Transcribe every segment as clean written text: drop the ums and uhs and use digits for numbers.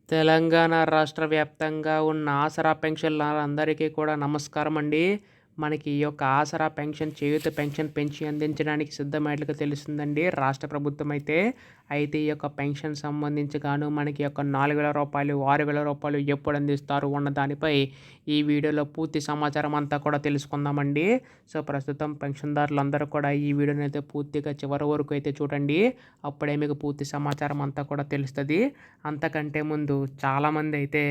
తెలంగాణ రాష్ట్ర వ్యాప్తంగా ఉన్న ఆసరా పెన్షన్‌దారులందరికీ కూడా నమస్కారం అండి. మనకి ఈ యొక్క ఆసరా పెన్షన్, చేయూత పెన్షన్ పెంచి అందించడానికి సిద్ధమైనట్లుగా తెలుస్తుందండి రాష్ట్ర ప్రభుత్వం అయితే. అయితే ఈ యొక్క పెన్షన్ సంబంధించి గాను మనకి యొక్క రూ. 4,000, రూ. 6,000 ఎప్పుడు అందిస్తారు ఉన్న దానిపై ఈ వీడియోలో పూర్తి సమాచారం అంతా కూడా తెలుసుకుందామండి. సో, ప్రస్తుతం పెన్షన్‌దారులందరూ కూడా ఈ వీడియోనైతే పూర్తిగా చివరి వరకు అయితే చూడండి. అప్పుడే మీకు పూర్తి సమాచారం అంతా కూడా తెలుస్తది. అంతకంటే ముందు చాలామంది అయితే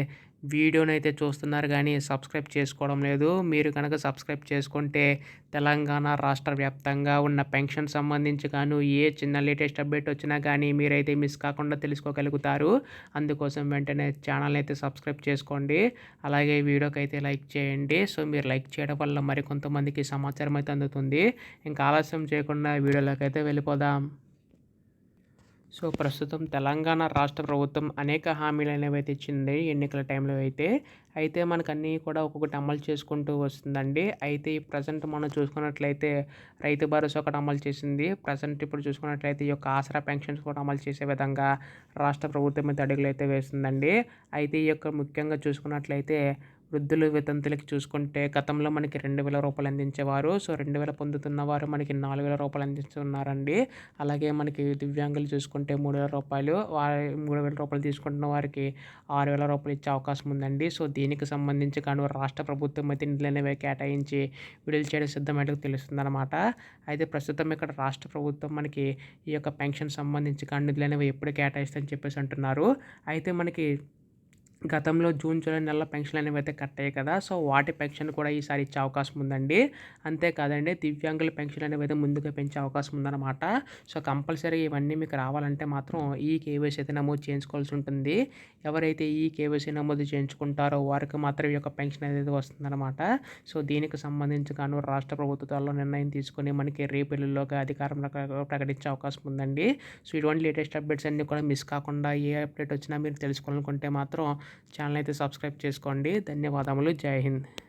వీడియోనైతే చూస్తున్నారు కానీ సబ్స్క్రైబ్ చేసుకోవడం లేదు. మీరు కనుక సబ్స్క్రైబ్ చేసుకుంటే తెలంగాణ రాష్ట్ర వ్యాప్తంగా ఉన్న పెన్షన్ సంబంధించి గాను ఏ చిన్న లేటెస్ట్ అప్డేట్ వచ్చినా కానీ మీరైతే మిస్ కాకుండా తెలుసుకోగలుగుతారు. అందుకోసం వెంటనే ఛానల్‌ని అయితే సబ్స్క్రైబ్ చేసుకోండి. అలాగే వీడియోకి అయితే లైక్ చేయండి. సో, మీరు లైక్ చేయడం వల్ల మరికొంతమందికి సమాచారం అయితే అందుతుంది. ఇంకా ఆలస్యం చేయకుండా వీడియోలోకి అయితే వెళ్ళిపోదాం. సో, ప్రస్తుతం తెలంగాణ రాష్ట్ర ప్రభుత్వం అనేక హామీలనేవి అయితే ఇచ్చింది ఎన్నికల టైంలో అయితే. అయితే మనకన్నీ కూడా ఒక్కొక్కటి అమలు చేసుకుంటూ వస్తుందండి. అయితే ఈ ప్రెజెంట్ మనం చూసుకున్నట్లయితే రైతు భరోసా ఒకటి అమలు చేసింది. ప్రెజెంట్ ఇప్పుడు చూసుకున్నట్లయితే ఈ యొక్క ఆసరా పెన్షన్స్ కూడా అమలు చేసే విధంగా రాష్ట్ర ప్రభుత్వం అయితే అడుగులైతే వేస్తుందండి. అయితే ఈ యొక్క ముఖ్యంగా చూసుకున్నట్లయితే వృద్ధులు, వితంతులకి చూసుకుంటే గతంలో మనకి రూ. 2,000 అందించేవారు. సో, 2,000 పొందుతున్న వారు మనకి రూ. 4,000 అందిస్తున్నారండి. అలాగే మనకి దివ్యాంగులు చూసుకుంటే రూ. 3,000 రూ. 3,000 తీసుకుంటున్న వారికి రూ. 6,000 ఇచ్చే అవకాశం ఉందండి. సో, దీనికి సంబంధించి గాను రాష్ట్ర ప్రభుత్వం అయితే నిధులనేవి కేటాయించి విడుదల చేయడం సిద్ధమైనట్టు తెలుస్తుందనమాట. అయితే ప్రస్తుతం ఇక్కడ రాష్ట్ర ప్రభుత్వం మనకి ఈ యొక్క పెన్షన్ సంబంధించి కానీ నిధులనేవి ఎప్పుడు కేటాయిస్తుందని చెప్పేసి అంటున్నారు. అయితే మనకి గతంలో జూన్, జూలై నెలల పెన్షన్‌లనేవి అయితే కట్ అయ్యాయి కదా! సో, వాటి పెన్షన్ కూడా ఈసారి ఇచ్చే అవకాశం ఉందండి. అంతేకాదండి దివ్యాంగుల పెన్షన్‌లనేవి అయితే ముందుగా పెంచే అవకాశం ఉందన్నమాట. సో, కంపల్సరీగా ఇవన్నీ మీకు రావాలంటే మాత్రం ఈ కేవైసీ అయితే నమోదు చేయించుకోవాల్సి ఉంటుంది. ఎవరైతే ఈ కేవైసీ నమోదు చేయించుకుంటారో వారికి మాత్రం ఈ యొక్క పెన్షన్ అనేది వస్తుందన్నమాట. సో, దీనికి సంబంధించి గాను రాష్ట్ర ప్రభుత్వం త్వరలో నిర్ణయం తీసుకొని మనకి రేపు ఎల్లుండిలోగా అధికారంలోకి ప్రకటించే అవకాశం ఉందండి. సో, ఇటువంటి లేటెస్ట్ అప్డేట్స్ అన్నీ కూడా మిస్ కాకుండా ఏ అప్డేట్ వచ్చినా మీరు తెలుసుకోవాలనుకుంటే మాత్రం ఛానల్ అయితే సబ్స్క్రైబ్ చేసుకోండి. ధన్యవాదములు. జై హింద్.